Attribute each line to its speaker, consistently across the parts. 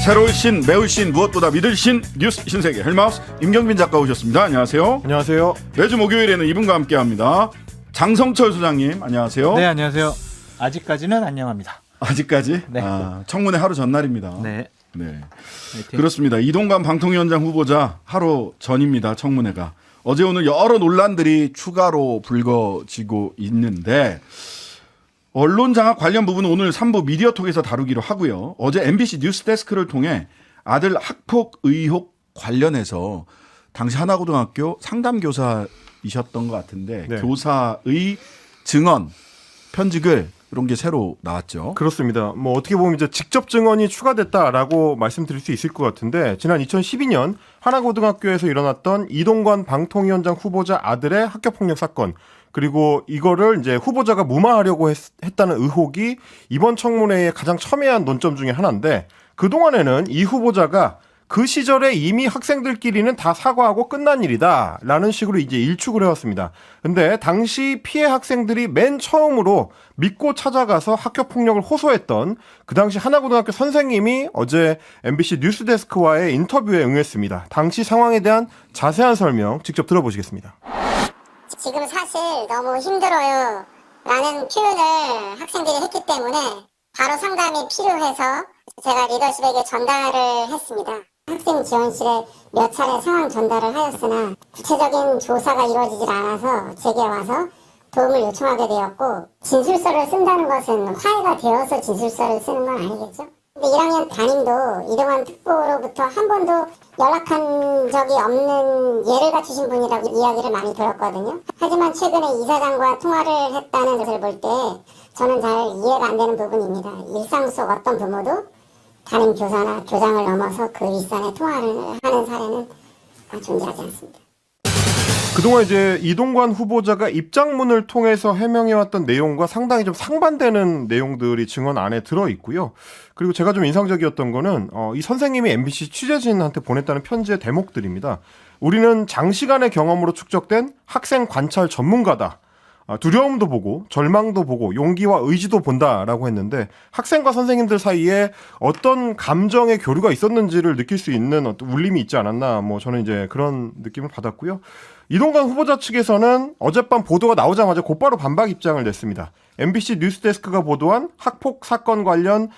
Speaker 1: 새로울 신, 매울 신, 무엇보다 믿을 신, 뉴스 신세계 헬마우스 임경빈 작가 오셨습니다. 안녕하세요.
Speaker 2: 안녕하세요.
Speaker 1: 매주 목요일에는 이분과 함께합니다. 장성철 소장님 안녕하세요.
Speaker 3: 네, 안녕하세요. 아직까지는 안녕합니다.
Speaker 1: 아직까지?
Speaker 3: 네.
Speaker 1: 청문회 하루 전날입니다.
Speaker 3: 네.
Speaker 1: 네.
Speaker 3: 화이팅.
Speaker 1: 그렇습니다. 이동관 방통위원장 후보자 하루 전입니다. 청문회가. 어제 오늘 여러 논란들이 추가로 불거지고 있는데 언론 장악 관련 부분은 오늘 3부 미디어톡에서 다루기로 하고요. 어제 MBC 뉴스데스크를 통해 아들 학폭 의혹 관련해서 당시 하나고등학교 상담교사이셨던 것 같은데
Speaker 2: 네.
Speaker 1: 교사의 증언, 편지글 이런 게 새로 나왔죠.
Speaker 2: 그렇습니다. 뭐 어떻게 보면 이제 직접 증언이 추가됐다라고 말씀드릴 수 있을 것 같은데 지난 2012년 하나고등학교에서 일어났던 이동관 방통위원장 후보자 아들의 학교폭력 사건 그리고 이거를 이제 후보자가 무마하려고 했다는 의혹이 이번 청문회의 가장 첨예한 논점 중에 하나인데 그동안에는 이 후보자가 그 시절에 이미 학생들끼리는 다 사과하고 끝난 일이다 라는 식으로 이제 일축을 해왔습니다. 근데 당시 피해 학생들이 맨 처음으로 믿고 찾아가서 학교폭력을 호소했던 그 당시 하나고등학교 선생님이 어제 MBC 뉴스데스크와의 인터뷰에 응했습니다. 당시 상황에 대한 자세한 설명 직접 들어보시겠습니다.
Speaker 4: 지금 사실 너무 힘들어요 라는 표현을 학생들이 했기 때문에 바로 상담이 필요해서 제가 리더십에게 전달을 했습니다. 학생 지원실에 몇 차례 상황 전달을 하였으나 구체적인 조사가 이루어지질 않아서 제게 와서 도움을 요청하게 되었고 진술서를 쓴다는 것은 화해가 되어서 진술서를 쓰는 건 아니겠죠? 근데 1학년 담임도 이동환 특보로부터 한 번도 연락한 적이 없는 예를 갖추신 분이라고 이야기를 많이 들었거든요. 하지만 최근에 이사장과 통화를 했다는 것을 볼 때 저는 잘 이해가 안 되는 부분입니다. 일상 속 어떤 부모도 담임 교사나 교장을 넘어서 그 윗선에 통화를 하는 사례는 존재하지 않습니다.
Speaker 2: 그동안 이제 이동관 후보자가 입장문을 통해서 해명해왔던 내용과 상당히 좀 상반되는 내용들이 증언 안에 들어있고요. 그리고 제가 좀 인상적이었던 거는 이 선생님이 MBC 취재진한테 보냈다는 편지의 대목들입니다. 우리는 장시간의 경험으로 축적된 학생 관찰 전문가다. 두려움도 보고 절망도 보고 용기와 의지도 본다라고 했는데 학생과 선생님들 사이에 어떤 감정의 교류가 있었는지를 느낄 수 있는 어떤 울림이 있지 않았나 뭐 저는 이제 그런 느낌을 받았고요. 이동관 후보자 측에서는 어젯밤 보도가 나오자마자 곧바로 반박 입장을 냈습니다. MBC 뉴스데스크가 보도한 학폭 사건 관련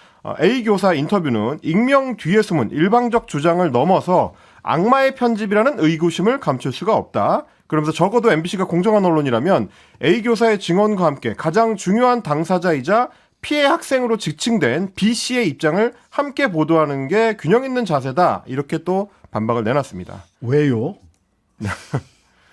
Speaker 2: A 교사 인터뷰는 익명 뒤에 숨은 일방적 주장을 넘어서 악마의 편집이라는 의구심을 감출 수가 없다. 그러면서 적어도 MBC가 공정한 언론이라면 A 교사의 증언과 함께 가장 중요한 당사자이자 피해 학생으로 지칭된 B 씨의 입장을 함께 보도하는 게 균형 있는 자세다. 이렇게 또 반박을 내놨습니다.
Speaker 1: 왜요?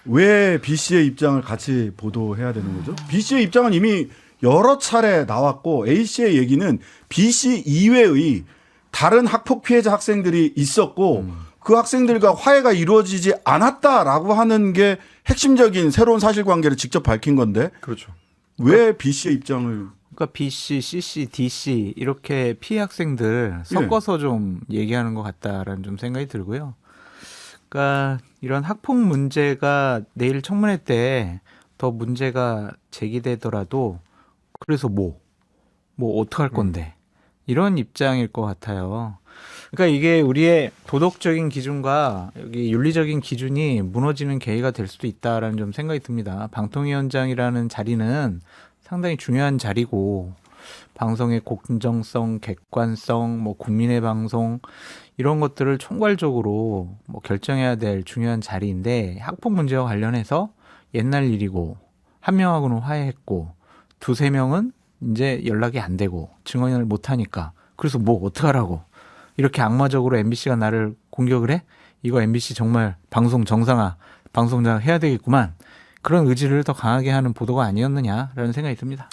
Speaker 1: 왜 B 씨의 입장을 같이 보도해야 되는 거죠? B 씨의 입장은 이미 여러 차례 나왔고 A 씨의 얘기는 B 씨 이외의 다른 학폭 피해자 학생들이 있었고 그 학생들과 화해가 이루어지지 않았다라고 하는 게 핵심적인 새로운 사실관계를 직접 밝힌 건데
Speaker 2: 그렇죠.
Speaker 1: 왜 B 씨의 입장을
Speaker 3: 그러니까 B 씨, C 씨, D 씨 이렇게 피해 학생들 섞어서 좀 얘기하는 것 같다라는 좀 생각이 들고요. 그러니까 이런 학폭 문제가 내일 청문회 때 더 문제가 제기되더라도 그래서 뭐 어떡할 건데 이런 입장일 것 같아요. 그러니까 이게 우리의 도덕적인 기준과 여기 윤리적인 기준이 무너지는 계기가 될 수도 있다라는 좀 생각이 듭니다. 방통위원장이라는 자리는 상당히 중요한 자리고 방송의 공정성, 객관성, 뭐 국민의 방송 이런 것들을 총괄적으로 뭐 결정해야 될 중요한 자리인데 학폭 문제와 관련해서 옛날 일이고 한 명하고는 화해했고 두세 명은 이제 연락이 안 되고 증언을 못 하니까 그래서 뭐 어떡하라고 이렇게 악마적으로 MBC가 나를 공격을 해? 이거 MBC 정말 방송 정상화, 방송장 해야 되겠구만. 그런 의지를 더 강하게 하는 보도가 아니었느냐라는 생각이 듭니다.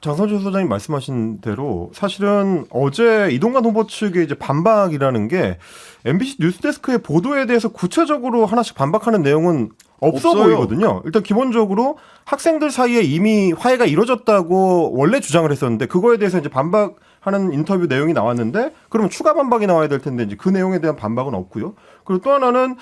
Speaker 2: 장성철 소장님 말씀하신 대로 사실은 어제 이동관 후보 측의 이제 반박이라는 게 MBC 뉴스데스크의 보도에 대해서 구체적으로 하나씩 반박하는 내용은 없어 보이거든요. 일단 기본적으로 학생들 사이에 이미 화해가 이루어졌다고 원래 주장을 했었는데 그거에 대해서 이제 반박하는 인터뷰 내용이 나왔는데 그러면 추가 반박이 나와야 될 텐데 이제 그 내용에 대한 반박은 없고요. 그리고 또 하나는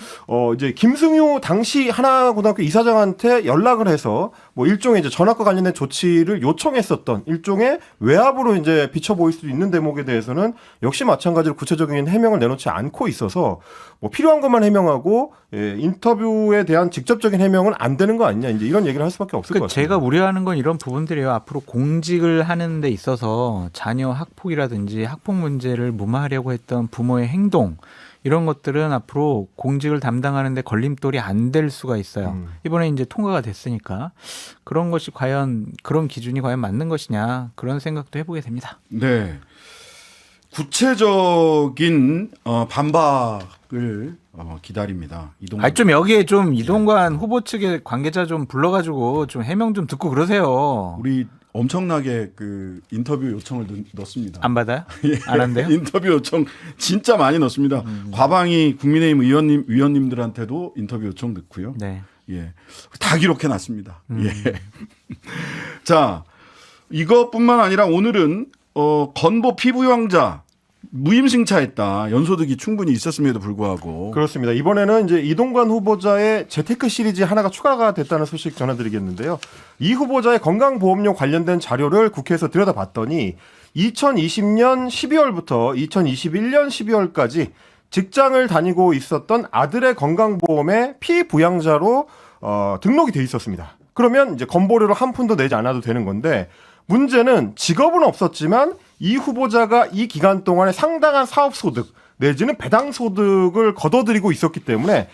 Speaker 2: 이제 김승유 당시 하나고등학교 이사장한테 연락을 해서 뭐 일종의 이제 전학과 관련된 조치를 요청했었던 일종의 외압으로 이제 비춰 보일 수도 있는 대목에 대해서는 역시 마찬가지로 구체적인 해명을 내놓지 않고 있어서 뭐 필요한 것만 해명하고 인터뷰에 대한 직접적인 해명은 안 되는 거 아니냐 이제 이런 얘기를 할 수밖에 없을 것 같습니다.
Speaker 3: 제가 우려하는 건 이런 부분들이에요. 앞으로 공직을 하는 데 있어서 자녀 학폭이라든지 학폭 문제를 무마하려고 했던 부모의 행동 이런 것들은 앞으로 공직을 담당하는 데 걸림돌이 안 될 수가 있어요. 이번에 이제 통과가 됐으니까 그런 것이 과연 그런 기준이 과연 맞는 것이냐 그런 생각도 해보게 됩니다.
Speaker 1: 네. 구체적인 반박을 기다립니다. 이동관.
Speaker 3: 좀 여기에 좀 이동관 후보 측의 관계자 좀 불러가지고 좀 해명 좀 듣고 그러세요.
Speaker 1: 우리 엄청나게 그 인터뷰 요청을 넣습니다.
Speaker 3: 안 받아요? 안 한대요?
Speaker 1: 인터뷰 요청 진짜 많이 넣습니다. 과방위 국민의힘 위원님들한테도 인터뷰 요청 넣고요.
Speaker 3: 네.
Speaker 1: 예, 다 기록해 놨습니다. 예. 자, 이것뿐만 아니라 오늘은 건보 피부양자 무임승차했다. 연소득이 충분히 있었음에도 불구하고.
Speaker 2: 그렇습니다. 이번에는 이제 이동관 후보자의 재테크 시리즈 하나가 추가가 됐다는 소식 전해드리겠는데요. 이 후보자의 건강보험료 관련된 자료를 국회에서 들여다봤더니 2020년 12월부터 2021년 12월까지 직장을 다니고 있었던 아들의 건강보험의 피부양자로 등록이 돼 있었습니다. 그러면 이제 건보료를 한 푼도 내지 않아도 되는 건데 문제는 직업은 없었지만 이 후보자가 이 기간 동안에 상당한 사업소득 내지는 배당소득을 거둬들이고 있었기 때문에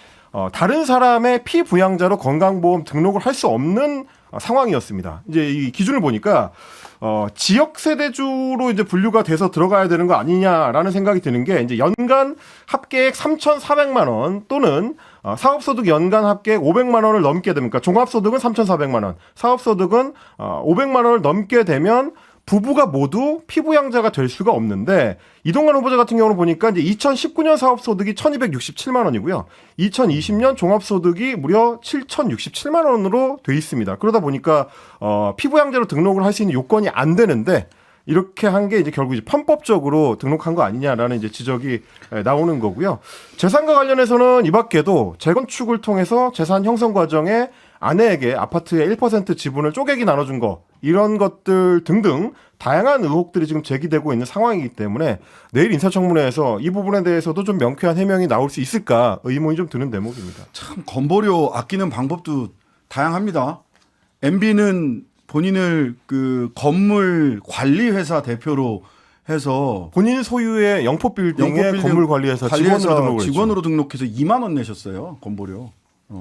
Speaker 2: 다른 사람의 피부양자로 건강보험 등록을 할 수 없는 상황이었습니다. 이제 이 기준을 보니까 지역 세대주로 이제 분류가 돼서 들어가야 되는 거 아니냐라는 생각이 드는 게 이제 연간 합계액 3,400만 원 또는 사업소득 연간 합계액 500만 원을 넘게 되면 그러니까 종합소득은 3,400만 원, 사업소득은 500만 원을 넘게 되면 부부가 모두 피부양자가 될 수가 없는데 이동관 후보자 같은 경우는 보니까 이제 2019년 사업소득이 1,267만 원이고요. 2020년 종합소득이 무려 7,067만 원으로 돼 있습니다. 그러다 보니까 피부양자로 등록을 할 수 있는 요건이 안 되는데 이렇게 한 게 이제 결국 이제 편법적으로 등록한 거 아니냐라는 이제 지적이 나오는 거고요. 재산과 관련해서는 이 밖에도 재건축을 통해서 재산 형성 과정에 아내에게 아파트의 1% 지분을 쪼개기 나눠준 거 이런 것들 등등 다양한 의혹들이 지금 제기되고 있는 상황이기 때문에 내일 인사청문회에서 이 부분에 대해서도 좀 명쾌한 해명이 나올 수 있을까 의문이 좀 드는 대목입니다.
Speaker 1: 참 건보료 아끼는 방법도 다양합니다. MB는 본인을 그 건물 관리 회사 대표로 해서
Speaker 2: 본인 소유의 영포 빌딩의 건물 관리회사 직원으로
Speaker 1: 등록해서 2만 원 내셨어요. 건보료.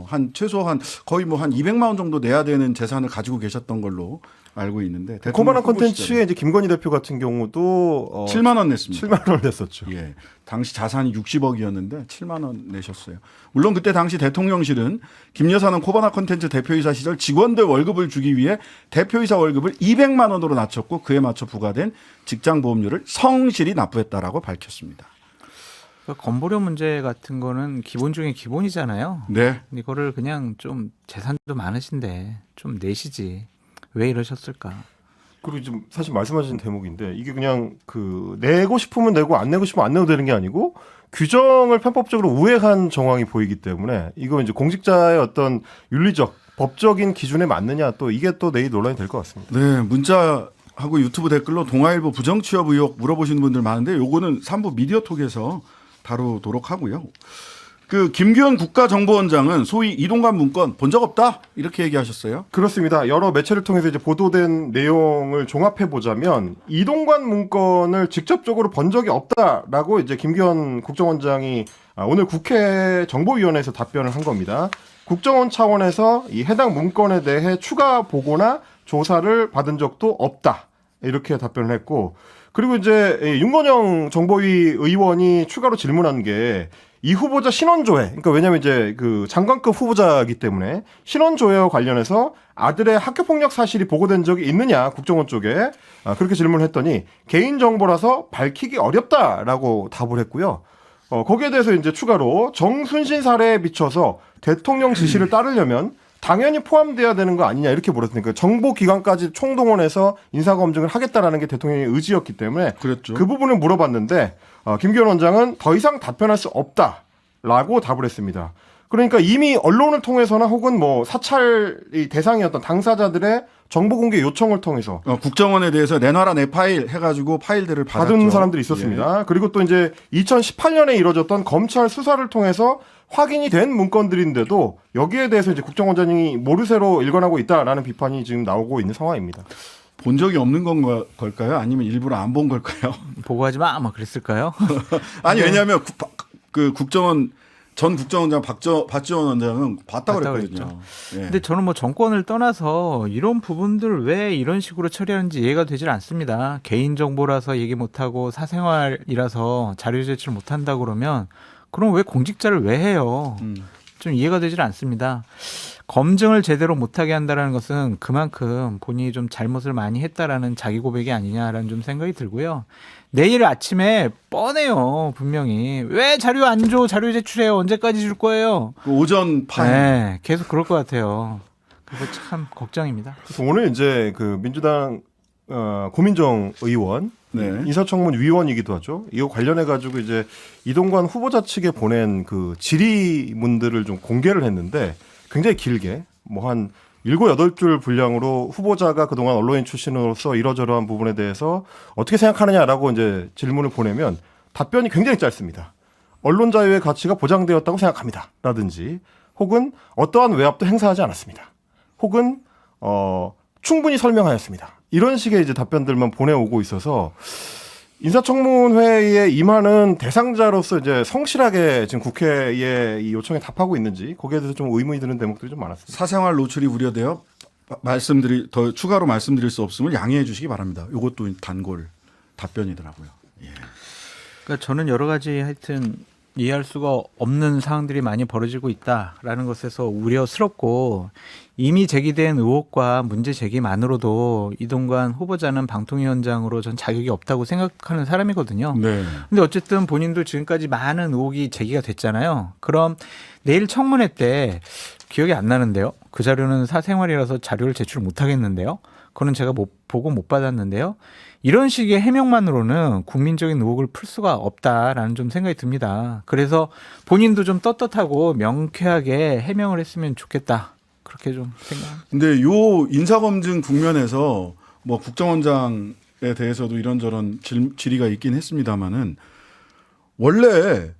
Speaker 1: 한 최소한 거의 뭐 한 200만 원 정도 내야 되는 재산을 가지고 계셨던 걸로 알고 있는데
Speaker 2: 코바나 콘텐츠의 이제 김건희 대표 같은 경우도
Speaker 1: 7만 원 냈습니다.
Speaker 2: 7만 원을 냈었죠.
Speaker 1: 예. 당시 자산이 60억이었는데 7만 원 내셨어요. 물론 그때 당시 대통령실은 김 여사는 코바나 콘텐츠 대표이사 시절 직원들 월급을 주기 위해 대표이사 월급을 200만 원으로 낮췄고 그에 맞춰 부과된 직장 보험료를 성실히 납부했다라고 밝혔습니다.
Speaker 3: 그러니까 건보료 문제 같은 거는 기본 중에 기본이잖아요.
Speaker 1: 네.
Speaker 3: 이거를 그냥 좀 재산도 많으신데 좀 내시지. 왜 이러셨을까?
Speaker 2: 그리고 좀 사실 말씀하신 대목인데 이게 그냥 그 내고 싶으면 내고 안 내고 싶으면 안 내도 되는 게 아니고 규정을 편법적으로 우회한 정황이 보이기 때문에 이거 이제 공직자의 어떤 윤리적 법적인 기준에 맞느냐 또 이게 또 내일 논란이 될 것 같습니다.
Speaker 1: 네, 문자하고 유튜브 댓글로 동아일보 부정취업 의혹 물어보시는 분들 많은데 요거는 3부 미디어톡에서 다루도록 하고요. 그 김규현 국가정보원장은 소위 이동관 문건 본 적 없다 이렇게 얘기하셨어요.
Speaker 2: 그렇습니다. 여러 매체를 통해서 이제 보도된 내용을 종합해 보자면 이동관 문건을 직접적으로 본 적이 없다라고 이제 김규현 국정원장이 오늘 국회 정보위원회에서 답변을 한 겁니다. 국정원 차원에서 이 해당 문건에 대해 추가 보고나 조사를 받은 적도 없다 이렇게 답변을 했고. 그리고 이제 윤건영 정보위 의원이 추가로 질문한 게 이 후보자 신원조회, 그러니까 왜냐하면 이제 그 장관급 후보자이기 때문에 신원조회와 관련해서 아들의 학교폭력 사실이 보고된 적이 있느냐 국정원 쪽에 그렇게 질문을 했더니 개인정보라서 밝히기 어렵다라고 답을 했고요. 거기에 대해서 이제 추가로 정순신 사례에 비춰서 대통령 지시를 따르려면 당연히 포함돼야 되는 거 아니냐 이렇게 물었으니까 정보기관까지 총동원해서 인사검증을 하겠다라는 게 대통령의 의지였기 때문에
Speaker 1: 그랬죠.
Speaker 2: 그 부분을 물어봤는데 김기현 원장은 더 이상 답변할 수 없다라고 답을 했습니다. 그러니까 이미 언론을 통해서나 혹은 뭐 사찰이 대상이었던 당사자들의 정보 공개 요청을 통해서
Speaker 1: 국정원에 대해서 내놔라 내 파일 해가지고 파일들을
Speaker 2: 받은 사람들이 있었습니다.
Speaker 1: 예.
Speaker 2: 그리고 또 이제 2018년에 이뤄졌던 검찰 수사를 통해서 확인이 된 문건들인데도 여기에 대해서 이제 국정원장이 모르쇠로 일관하고 있다라는 비판이 지금 나오고 있는 상황입니다.
Speaker 1: 본 적이 없는 걸까요? 아니면 일부러 안 본 걸까요?
Speaker 3: 보고하지 마, 막 그랬을까요?
Speaker 1: 아니 왜냐하면 그 국정원 전 국정원장 박지원 원장은 봤다고
Speaker 3: 봤다고
Speaker 1: 그랬거든요. 예.
Speaker 3: 근데 저는 뭐 정권을 떠나서 이런 부분들 왜 이런 식으로 처리하는지 이해가 되질 않습니다. 개인 정보라서 얘기 못하고 사생활이라서 자료 제출 못한다 그러면 그럼 왜 공직자를 왜 해요? 좀 이해가 되질 않습니다. 검증을 제대로 못하게 한다는 것은 그만큼 본인이 좀 잘못을 많이 했다라는 자기 고백이 아니냐라는 좀 생각이 들고요. 내일 아침에 뻔해요. 분명히. 왜 자료 안 줘? 자료 제출해요. 언제까지 줄 거예요?
Speaker 1: 그 오전 파일.
Speaker 3: 네, 계속 그럴 것 같아요. 그래서 참 걱정입니다.
Speaker 2: 그래서 오늘 이제 그 민주당 고민정 의원
Speaker 1: 네.
Speaker 2: 인사청문 위원이기도 하죠. 이거 관련해 가지고 이제 이동관 후보자 측에 보낸 그 질의문들을 좀 공개를 했는데 굉장히 길게 뭐 한 7, 8줄 분량으로 후보자가 그동안 언론인 출신으로서 이러저러한 부분에 대해서 어떻게 생각하느냐라고 이제 질문을 보내면 답변이 굉장히 짧습니다. 언론 자유의 가치가 보장되었다고 생각합니다. 라든지 혹은 어떠한 외압도 행사하지 않았습니다. 혹은 충분히 설명하였습니다. 이런 식의 이제 답변들만 보내오고 있어서 인사청문회에 임하는 대상자로서 이제 성실하게 지금 국회의 이 요청에 답하고 있는지 거기에 대해서 좀 의문이 드는 대목들이 좀 많았습니다.
Speaker 1: 사생활 노출이 우려되어 더 추가로 말씀드릴 수 없음을 양해해 주시기 바랍니다. 이것도 단골 답변이더라고요. 예.
Speaker 3: 그러니까 저는 여러 가지 하여튼 이해할 수가 없는 상황들이 많이 벌어지고 있다라는 것에서 우려스럽고 이미 제기된 의혹과 문제 제기만으로도 이동관 후보자는 방통위원장으로 전 자격이 없다고 생각하는 사람이거든요.
Speaker 1: 네.
Speaker 3: 근데 어쨌든 본인도 지금까지 많은 의혹이 제기가 됐잖아요. 그럼 내일 청문회 때 기억이 안 나는데요. 그 자료는 사생활이라서 자료를 제출 못 하겠는데요. 그거는 제가 보고 못 받았는데요. 이런 식의 해명만으로는 국민적인 의혹을 풀 수가 없다라는 좀 생각이 듭니다. 그래서 본인도 좀 떳떳하고 명쾌하게 해명을 했으면 좋겠다. 그렇게 좀 생각합니다.
Speaker 1: 근데 요 인사검증 국면에서 뭐 국정원장에 대해서도 이런저런 질의가 있긴 했습니다만은 원래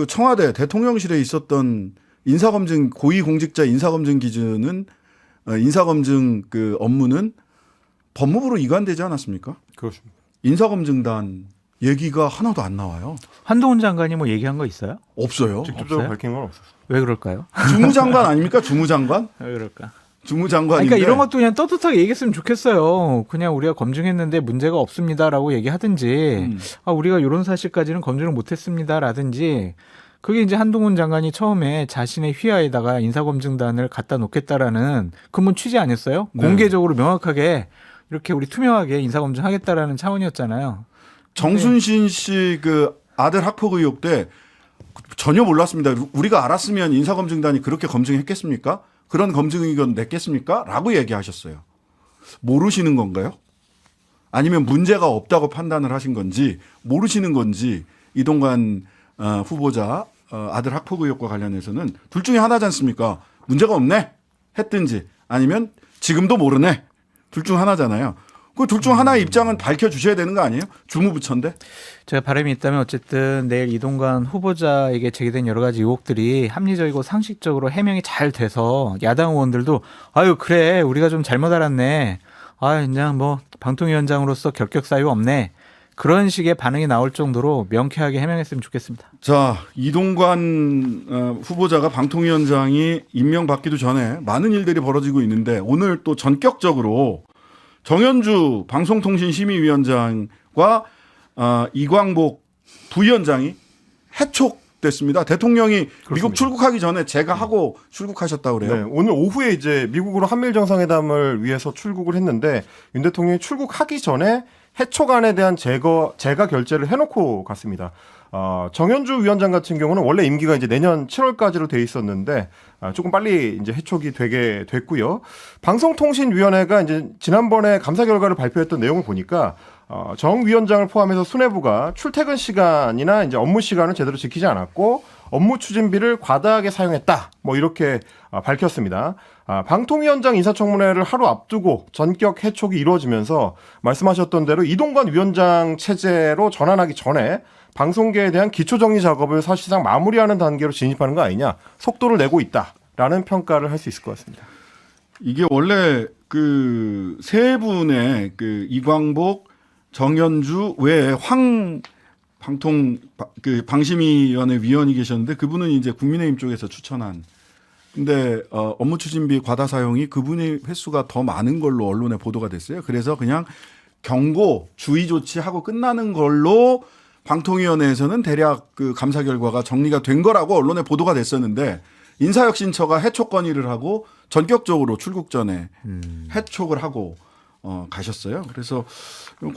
Speaker 1: 청와대 대통령실에 있었던 인사검증 고위공직자 인사검증 기준은 인사검증 그 업무는 법무부로 이관되지 않았습니까?
Speaker 2: 그렇습니다.
Speaker 1: 인사검증단 얘기가 하나도 안 나와요.
Speaker 3: 한동훈 장관이 뭐 얘기한 거 있어요?
Speaker 1: 없어요.
Speaker 2: 직접적으로
Speaker 3: 없어요?
Speaker 2: 밝힌 건 없었어요.
Speaker 3: 왜 그럴까요?
Speaker 1: 주무장관 아닙니까? 주무장관?
Speaker 3: 왜 그럴까?
Speaker 1: 주무장관인데.
Speaker 3: 그러니까 이런 것도 그냥 떳떳하게 얘기했으면 좋겠어요. 그냥 우리가 검증했는데 문제가 없습니다라고 얘기하든지 우리가 이런 사실까지는 검증을 못했습니다라든지 그게 이제 한동훈 장관이 처음에 자신의 휘하에다가 인사검증단을 갖다 놓겠다라는 근본 취지 아니었어요?
Speaker 1: 네.
Speaker 3: 공개적으로 명확하게 이렇게 우리 투명하게 인사검증하겠다라는 차원이었잖아요.
Speaker 1: 정순신 씨 그 아들 학폭 의혹 때 전혀 몰랐습니다. 우리가 알았으면 인사검증단이 그렇게 검증했겠습니까? 그런 검증 의견 냈겠습니까? 라고 얘기하셨어요. 모르시는 건가요? 아니면 문제가 없다고 판단을 하신 건지 모르시는 건지 이동관 후보자 아들 학폭 의혹과 관련해서는 둘 중에 하나지 않습니까? 문제가 없네 했든지 아니면 지금도 모르네 둘 중 하나잖아요. 그 둘 중 하나의 입장은 밝혀주셔야 되는 거 아니에요? 주무부처인데.
Speaker 3: 제가 바람이 있다면 어쨌든 내일 이동관 후보자에게 제기된 여러 가지 의혹들이 합리적이고 상식적으로 해명이 잘 돼서 야당 의원들도 아유 그래 우리가 좀 잘못 알았네. 그냥 뭐 방통위원장으로서 결격 사유 없네. 그런 식의 반응이 나올 정도로 명쾌하게 해명했으면 좋겠습니다.
Speaker 1: 자, 이동관 후보자가 방통위원장이 임명받기도 전에 많은 일들이 벌어지고 있는데 오늘 또 전격적으로 정현주 방송통신심의위원장과 이광복 부위원장이 해촉됐습니다. 대통령이
Speaker 2: 그렇습니다.
Speaker 1: 미국 출국하기 전에 제가 하고 출국하셨다고 그래요.
Speaker 2: 네, 오늘 오후에 이제 미국으로 한미일 정상회담을 위해서 출국을 했는데 윤 대통령이 출국하기 전에 해촉안에 대한 재가 결재를 해놓고 갔습니다. 정현주 위원장 같은 경우는 원래 임기가 이제 내년 7월까지로 돼 있었는데 조금 빨리 이제 해촉이 되게 됐고요. 방송통신위원회가 이제 지난번에 감사 결과를 발표했던 내용을 보니까 정 위원장을 포함해서 수뇌부가 출퇴근 시간이나 이제 업무 시간을 제대로 지키지 않았고 업무 추진비를 과다하게 사용했다. 뭐 이렇게 밝혔습니다. 방통위원장 인사청문회를 하루 앞두고 전격 해촉이 이루어지면서 말씀하셨던 대로 이동관 위원장 체제로 전환하기 전에 방송계에 대한 기초정리 작업을 사실상 마무리하는 단계로 진입하는 거 아니냐, 속도를 내고 있다라는 평가를 할 수 있을 것 같습니다.
Speaker 1: 이게 원래 그 세 분의 그 이광복, 정현주 외에 방심위원회 위원이 계셨는데 그분은 이제 국민의힘 쪽에서 추천한. 근데 업무 추진비 과다 사용이 그분의 횟수가 더 많은 걸로 언론에 보도가 됐어요. 그래서 그냥 경고, 주의 조치하고 끝나는 걸로 방통위원회에서는 대략 그 감사 결과가 정리가 된 거라고 언론에 보도가 됐었는데 인사혁신처가 해촉 건의를 하고 전격적으로 출국 전에 해촉을 하고 가셨어요. 그래서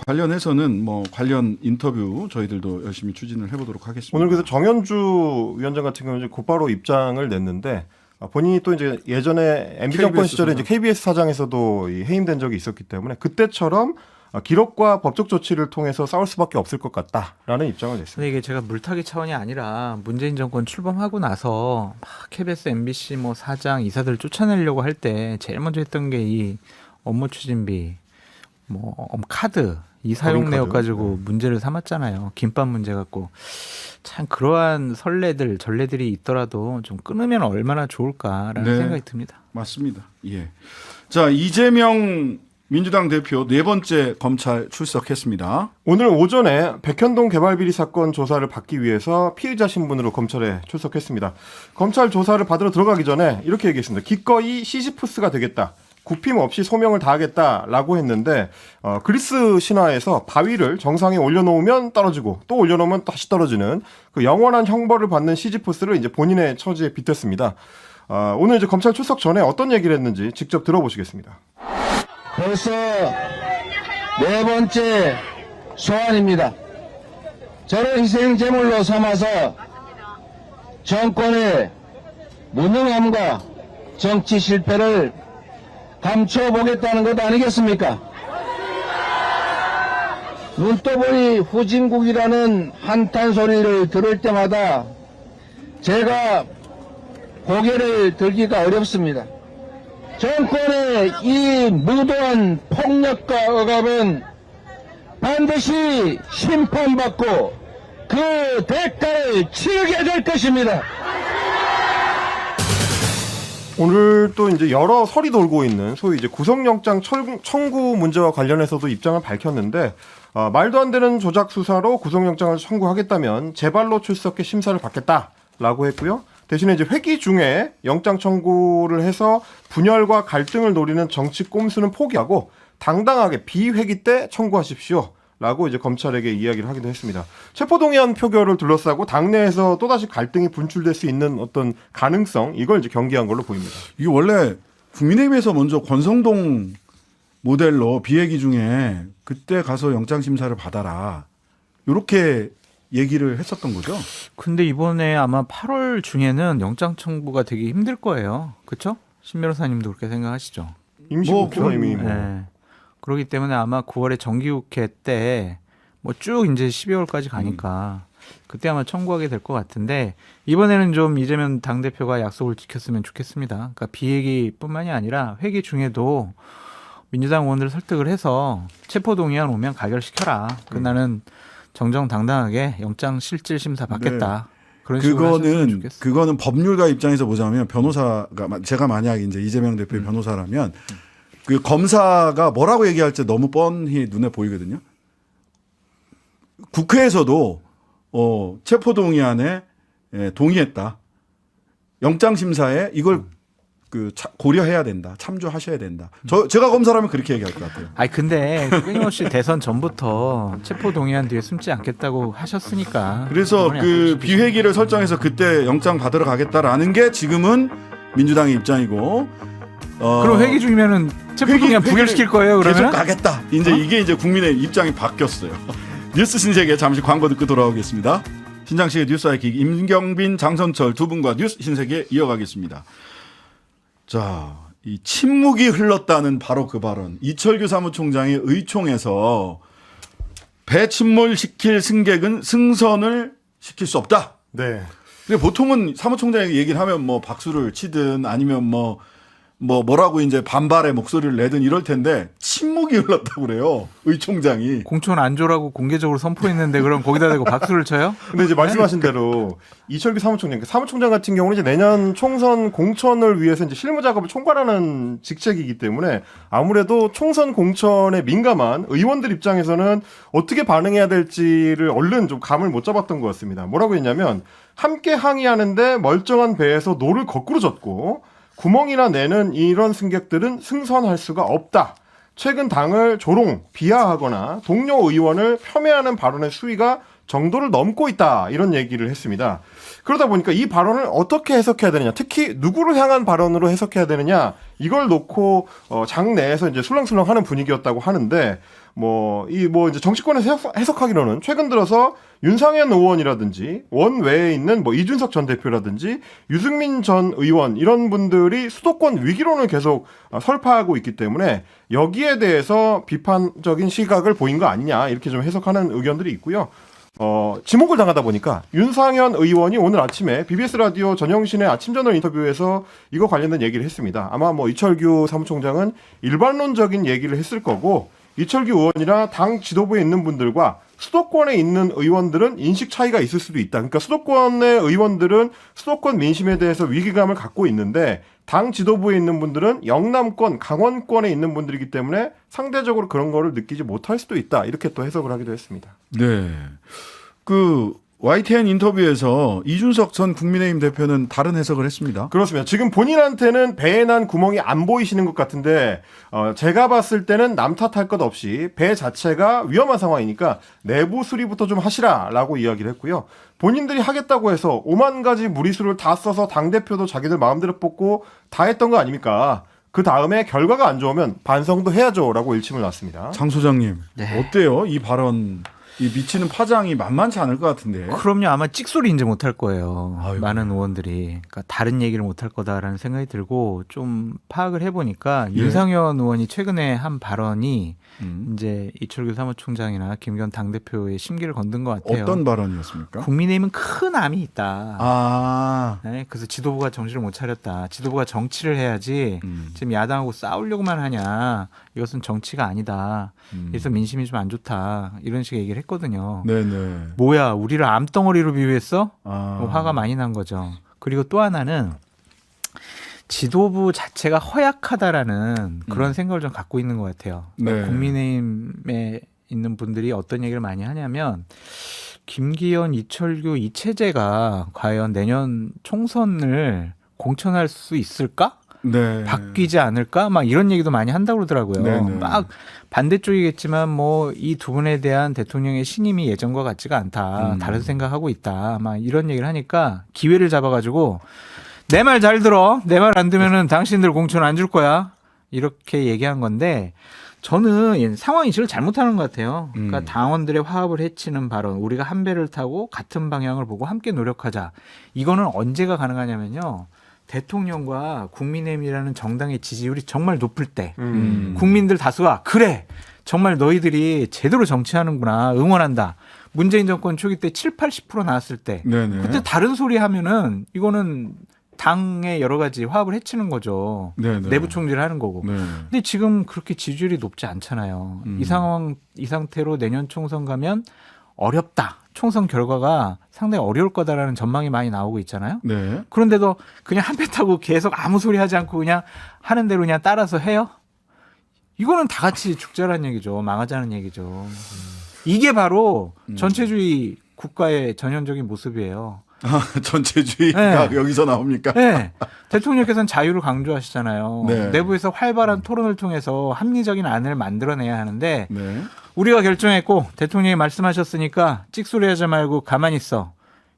Speaker 1: 관련해서는 뭐 관련 인터뷰 저희들도 열심히 추진을 해보도록 하겠습니다.
Speaker 2: 오늘 그래서 정현주 위원장 같은 경우는 곧바로 입장을 냈는데 본인이 또 이제 예전에 MB 정권 시절에 이제 KBS 사장에서도 해임된 적이 있었기 때문에 그때처럼 기록과 법적 조치를 통해서 싸울 수밖에 없을 것 같다라는 입장을 냈습니다.
Speaker 3: 근데 이게 제가 물타기 차원이 아니라 문재인 정권 출범하고 나서 막 KBS, MBC 뭐 사장, 이사들 쫓아내려고 할 때 제일 먼저 했던 게 이 업무 추진비, 뭐 카드 이 사용 내역 가지고 문제를 삼았잖아요. 김밥 문제 갖고 참 그러한 선례들, 전례들이 있더라도 좀 끊으면 얼마나 좋을까라는 생각이 듭니다.
Speaker 1: 맞습니다. 예. 자, 이재명 민주당 대표 네 번째 검찰 출석했습니다.
Speaker 2: 오늘 오전에 백현동 개발비리 사건 조사를 받기 위해서 피의자 신분으로 검찰에 출석했습니다. 검찰 조사를 받으러 들어가기 전에 이렇게 얘기했습니다. 기꺼이 시지프스가 되겠다. 굽힘 없이 소명을 다하겠다라고 했는데 그리스 신화에서 바위를 정상에 올려놓으면 떨어지고 또 올려놓으면 다시 떨어지는 그 영원한 형벌을 받는 시지프스를 이제 본인의 처지에 빗댔습니다. 오늘 이제 검찰 출석 전에 어떤 얘기를 했는지 직접 들어보시겠습니다.
Speaker 5: 벌써 네 번째 소환입니다. 저를 희생 제물로 삼아서 정권의 무능함과 정치 실패를 감춰보겠다는 것 아니겠습니까? 눈떠보니 후진국이라는 한탄 소리를 들을 때마다 제가 고개를 들기가 어렵습니다. 정권의 이 무도한 폭력과 억압은 반드시 심판받고 그 대가를 치르게 될 것입니다.
Speaker 2: 오늘 또 이제 여러 설이 돌고 있는 소위 이제 구속영장 청구 문제와 관련해서도 입장을 밝혔는데 말도 안 되는 조작 수사로 구속영장을 청구하겠다면 재발로 출석해 심사를 받겠다라고 했고요. 대신에 이제 회기 중에 영장 청구를 해서 분열과 갈등을 노리는 정치 꼼수는 포기하고 당당하게 비회기 때 청구하십시오. 라고 이제 검찰에게 이야기를 하기도 했습니다. 체포동의안 표결을 둘러싸고 당내에서 또다시 갈등이 분출될 수 있는 어떤 가능성, 이걸 이제 경계한 걸로 보입니다.
Speaker 1: 이게 원래 국민의힘에서 먼저 권성동 모델로 비회기 중에 그때 가서 영장 심사를 받아라. 이렇게 얘기를 했었던 거죠.
Speaker 3: 근데 이번에 아마 8월 중에는 영장 청구가 되게 힘들 거예요. 그렇죠? 신 변호사님도 그렇게 생각하시죠?
Speaker 2: 임시국회가 이미
Speaker 3: 네. 그렇기 때문에 아마 9월에 정기국회 때 뭐 쭉 이제 12월까지 가니까 그때 아마 청구하게 될 것 같은데 이번에는 좀 이재명 당대표가 약속을 지켰으면 좋겠습니다. 그러니까 비회기뿐만이 아니라 회기 중에도 민주당 의원들을 설득을 해서 체포동의안 오면 가결시켜라. 나는 정정당당하게 영장 실질 심사 받겠다. 그런 식으로 하셨으면 좋겠어요.
Speaker 1: 그거는 법률가 입장에서 보자면 변호사가 제가 만약 이제 이재명 대표의 변호사라면 그 검사가 뭐라고 얘기할지 너무 뻔히 눈에 보이거든요. 국회에서도 체포동의안에 동의했다. 영장심사에 이걸 고려해야 된다. 참조하셔야 된다. 제가 검사라면 그렇게 얘기할 것 같아요.
Speaker 3: 아니 근데 끊임없이 대선 전부터 체포동의안 뒤에 숨지 않겠다고 하셨으니까.
Speaker 1: 그래서 그 비회기를 설정해서 그때 영장 받으러 가겠다라는 게 지금은 민주당의 입장이고
Speaker 3: 그럼 회기 중이면은 체포동의안 부결시킬 거예요.
Speaker 1: 계속
Speaker 3: 그러면
Speaker 1: 가겠다. 이제 이게 이제 국민의 입장이 바뀌었어요. 뉴스 신세계 잠시 광고 듣고 돌아오겠습니다. 신장식의 뉴스 아이킥 임경빈, 장선철 두 분과 뉴스 신세계 이어가겠습니다. 자, 이 침묵이 흘렀다는 바로 그 발언. 이철규 사무총장이 의총에서 배 침몰시킬 승객은 승선을 시킬 수 없다.
Speaker 2: 네.
Speaker 1: 근데 보통은 사무총장이 얘기를 하면 뭐 박수를 치든 아니면 뭐라고 이제 반발의 목소리를 내든 이럴 텐데 침묵이 흘렀다고 그래요. 의총장이.
Speaker 3: 공천 안 줘라고 공개적으로 선포했는데 그럼 거기다 대고 박수를 쳐요?
Speaker 2: 근데 이제 말씀하신 대로 이철규 사무총장 같은 경우는 이제 내년 총선 공천을 위해서 이제 실무 작업을 총괄하는 직책이기 때문에 아무래도 총선 공천에 민감한 의원들 입장에서는 어떻게 반응해야 될지를 얼른 좀 감을 못 잡았던 것 같습니다. 뭐라고 했냐면 함께 항의하는데 멀쩡한 배에서 노를 거꾸로 젓고 구멍이나 내는 이런 승객들은 승선할 수가 없다. 최근 당을 조롱, 비하하거나 동료 의원을 폄훼하는 발언의 수위가 정도를 넘고 있다. 이런 얘기를 했습니다. 그러다 보니까 이 발언을 어떻게 해석해야 되느냐, 특히 누구를 향한 발언으로 해석해야 되느냐, 이걸 놓고 장 내에서 이제 술렁술렁 하는 분위기였다고 하는데, 이제 정치권에서 해석하기로는 최근 들어서 윤상현 의원이라든지 원외에 있는 이준석 전 대표라든지 유승민 전 의원 이런 분들이 수도권 위기론을 계속 설파하고 있기 때문에 여기에 대해서 비판적인 시각을 보인 거 아니냐 이렇게 좀 해석하는 의견들이 있고요. 지목을 당하다 보니까 윤상현 의원이 오늘 아침에 BBS 라디오 전영신의 아침 저널 인터뷰에서 이거 관련된 얘기를 했습니다. 아마 이철규 사무총장은 일반론적인 얘기를 했을 거고 이철규 의원이나 당 지도부에 있는 분들과 수도권에 있는 의원들은 인식 차이가 있을 수도 있다. 그러니까 수도권의 의원들은 수도권 민심에 대해서 위기감을 갖고 있는데 당 지도부에 있는 분들은 영남권, 강원권에 있는 분들이기 때문에 상대적으로 그런 거를 느끼지 못할 수도 있다. 이렇게 또 해석을 하기도 했습니다.
Speaker 1: 네. YTN 인터뷰에서 이준석 전 국민의힘 대표는 다른 해석을 했습니다.
Speaker 2: 그렇습니다. 지금 본인한테는 배에 난 구멍이 안 보이시는 것 같은데 제가 봤을 때는 남 탓할 것 없이 배 자체가 위험한 상황이니까 내부 수리부터 좀 하시라라고 이야기를 했고요. 본인들이 하겠다고 해서 5만 가지 무리수를 다 써서 당대표도 자기들 마음대로 뽑고 다 했던 거 아닙니까? 그 다음에 결과가 안 좋으면 반성도 해야죠라고 일침을 놨습니다.
Speaker 1: 장 소장님,
Speaker 3: 네.
Speaker 1: 어때요? 이 발언. 이 미치는 파장이 만만치 않을 것 같은데.
Speaker 3: 그럼요. 아마 찍소리 이제 못할 거예요.
Speaker 1: 아이고.
Speaker 3: 많은 의원들이. 그러니까 다른 얘기를 못할 거다라는 생각이 들고 좀 파악을 해보니까
Speaker 1: 예.
Speaker 3: 윤상현 의원이 최근에 한 발언이
Speaker 1: 이제
Speaker 3: 이철규 사무총장이나 김기현 당대표의 심기를 건든 것 같아요.
Speaker 1: 어떤 발언이었습니까?
Speaker 3: 국민의힘은 큰 암이 있다.
Speaker 1: 아,
Speaker 3: 네, 그래서 지도부가 정신을 못 차렸다. 지도부가 정치를 해야지 지금 야당하고 싸우려고만 하냐. 이것은 정치가 아니다. 그래서 민심이 좀 안 좋다. 이런 식의 얘기를 했거든요.
Speaker 1: 네네.
Speaker 3: 뭐야, 우리를 암덩어리로 비유했어?
Speaker 1: 아.
Speaker 3: 화가 많이 난 거죠. 그리고 또 하나는 지도부 자체가 허약하다라는 그런 생각을 좀 갖고 있는 것 같아요.
Speaker 1: 네.
Speaker 3: 국민의힘에 있는 분들이 어떤 얘기를 많이 하냐면 김기현, 이철규 이 체제가 과연 내년 총선을 공천할 수 있을까?
Speaker 1: 네.
Speaker 3: 바뀌지 않을까? 막 이런 얘기도 많이 한다고 그러더라고요.
Speaker 1: 네네.
Speaker 3: 막 반대쪽이겠지만 이 두 분에 대한 대통령의 신임이 예전과 같지가 않다. 다른 생각하고 있다. 막 이런 얘기를 하니까 기회를 잡아가지고 내 말 잘 들어. 내 말 안 들으면은 당신들 공천 안 줄 거야. 이렇게 얘기한 건데 저는 상황 인식을 잘못하는 것 같아요. 그러니까 당원들의 화합을 해치는 발언, 우리가 한 배를 타고 같은 방향을 보고 함께 노력하자. 이거는 언제가 가능하냐면요. 대통령과 국민의힘이라는 정당의 지지율이 정말 높을 때 국민들 다수가 그래 정말 너희들이 제대로 정치하는구나 응원한다. 문재인 정권 초기 때 7, 80% 나왔을 때
Speaker 1: 네네.
Speaker 3: 그때 다른 소리 하면은 이거는 당의 여러 가지 화합을 해치는 거죠.
Speaker 1: 네네.
Speaker 3: 내부 총질을 하는 거고.
Speaker 1: 네.
Speaker 3: 근데 지금 그렇게 지지율이 높지 않잖아요. 이 상태로 내년 총선 가면 어렵다. 총선 결과가 상당히 어려울 거다라는 전망이 많이 나오고 있잖아요.
Speaker 1: 네.
Speaker 3: 그런데도 그냥 한 배 타고 계속 아무 소리 하지 않고 그냥 하는 대로 그냥 따라서 해요? 이거는 다 같이 죽자라는 얘기죠. 망하자는 얘기죠. 이게 바로 전체주의 국가의 전형적인 모습이에요.
Speaker 1: 전체주의가
Speaker 3: 네.
Speaker 1: 여기서 나옵니까?
Speaker 3: 네. 대통령께서는 자유를 강조하시잖아요.
Speaker 1: 네.
Speaker 3: 내부에서 활발한 토론을 통해서 합리적인 안을 만들어내야 하는데
Speaker 1: 네.
Speaker 3: 우리가 결정했고 대통령이 말씀하셨으니까 찍소리 하지 말고 가만히 있어.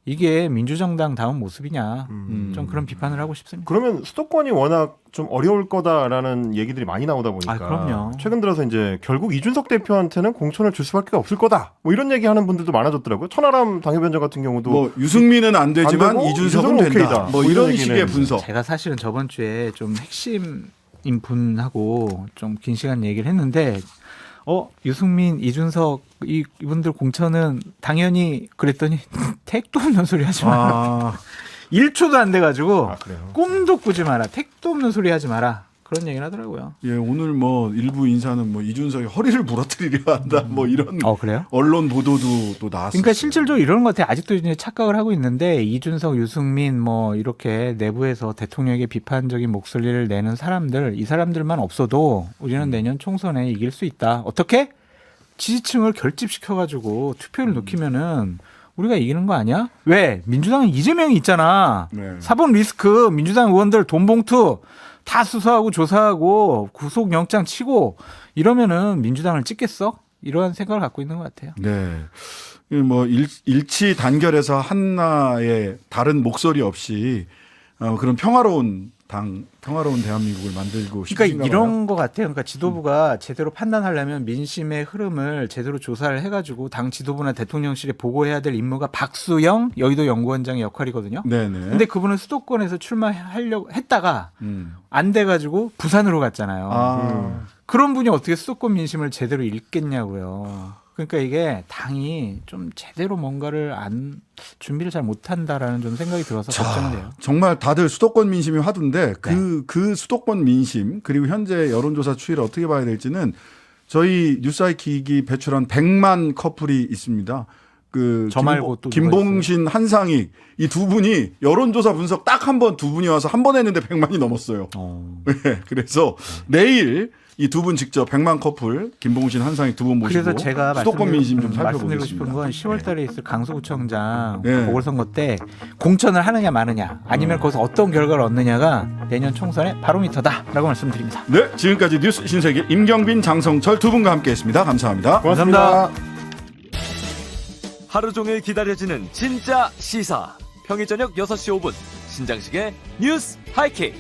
Speaker 3: 이게 민주정당 다운 모습이냐.
Speaker 2: 음.
Speaker 3: 좀 그런 비판을 하고 싶습니다.
Speaker 2: 그러면 수도권이 워낙 좀 어려울 거다라는 얘기들이 많이 나오다 보니까
Speaker 3: 아, 그럼요.
Speaker 2: 최근 들어서 이제 결국 이준석 대표한테는 공천을 줄 수밖에 없을 거다. 뭐 이런 얘기하는 분들도 많아졌더라고요. 천하람 당협위원장 같은 경우도
Speaker 1: 뭐 유승민은 안 되지만
Speaker 2: 안 되고
Speaker 1: 이준석은
Speaker 2: 이준석은
Speaker 1: 된다.
Speaker 2: 오케이다.
Speaker 1: 뭐
Speaker 2: 뭐
Speaker 1: 이런
Speaker 2: 이런
Speaker 1: 식의
Speaker 2: 얘기는
Speaker 1: 분석.
Speaker 3: 제가 사실은 저번 주에 좀 핵심인 분하고 좀 긴 시간 얘기를 했는데 유승민, 이준석 이분들 공천은 당연히 그랬더니 택도 없는 소리 하지 마라.
Speaker 1: 아,
Speaker 3: 1초도 안 돼가지고
Speaker 2: 아, 그래요?
Speaker 3: 꿈도 꾸지 마라. 택도 없는 소리 하지 마라. 그런 얘기를 하더라고요.
Speaker 1: 예, 오늘 뭐 일부 인사는 뭐 이준석이 허리를 부러뜨리려 한다. 뭐 이런
Speaker 3: 그래요?
Speaker 1: 언론 보도도 또 나왔어요.
Speaker 3: 그러니까 실질적으로 이런 것 같아요. 아직도 이제 착각을 하고 있는데 이준석, 유승민 뭐 이렇게 내부에서 대통령에게 비판적인 목소리를 내는 사람들, 이 사람들만 없어도 우리는 내년 총선에 이길 수 있다. 어떻게? 지지층을 결집시켜가지고 투표를 높이면은 우리가 이기는 거 아니야? 왜? 민주당은 이재명이 있잖아.
Speaker 1: 네.
Speaker 3: 사법 리스크, 민주당 의원들 돈 봉투 다 수사하고 조사하고 구속영장 치고 이러면은 민주당을 찍겠어? 이러한 생각을 갖고 있는 것 같아요.
Speaker 1: 네. 뭐 일치 단결해서 하나의 다른 목소리 없이 그런 평화로운 평화로운 대한민국을 만들고 싶은가
Speaker 3: 그러니까
Speaker 1: 봐요.
Speaker 3: 이런 것 같아요. 그러니까 지도부가 제대로 판단하려면 민심의 흐름을 제대로 조사를 해가지고 당 지도부나 대통령실에 보고해야 될 임무가 박수영 여의도 연구원장의 역할이거든요.
Speaker 1: 네네.
Speaker 3: 근데 그분은 수도권에서 출마하려고 했다가 안 돼가지고 부산으로 갔잖아요. 그런 분이 어떻게 수도권 민심을 제대로 읽겠냐고요. 그러니까 이게 당이 좀 제대로 뭔가를 준비를 잘 못한다라는 좀 생각이 들어서 걱정이 돼요.
Speaker 1: 정말 다들 수도권 민심이 화두인데
Speaker 3: 네.
Speaker 1: 그 수도권 민심 그리고 현재 여론조사 추이를 어떻게 봐야 될지는 저희 뉴스아이킥이 배출한 100만 커플이 있습니다.
Speaker 3: 저 말고 또 누가
Speaker 1: 김봉신, 한상희 이 두 분이 여론조사 분석 딱 한 번 두 분이 와서 한 번 했는데 100만이 넘었어요. 네, 그래서 내일 이 두 분 직접 100만 커플 김봉신, 한상희 두 분 모시고
Speaker 3: 그래서 제가
Speaker 1: 수도권 민심 좀
Speaker 3: 말씀드리고 싶은
Speaker 1: 살펴보겠습니다.
Speaker 3: 건 10월달에 있을 강서구청장
Speaker 1: 네.
Speaker 3: 보궐선거 때 공천을 하느냐 마느냐 아니면 거기서 어떤 결과를 얻느냐가 내년 총선의 바로미터다라고 말씀드립니다.
Speaker 1: 네, 지금까지 뉴스 신세계 임경빈, 장성철 두 분과 함께했습니다. 감사합니다.
Speaker 2: 고맙습니다.
Speaker 6: 하루 종일 기다려지는 진짜 시사. 평일 저녁 6시 5분 신장식의 뉴스 하이킥.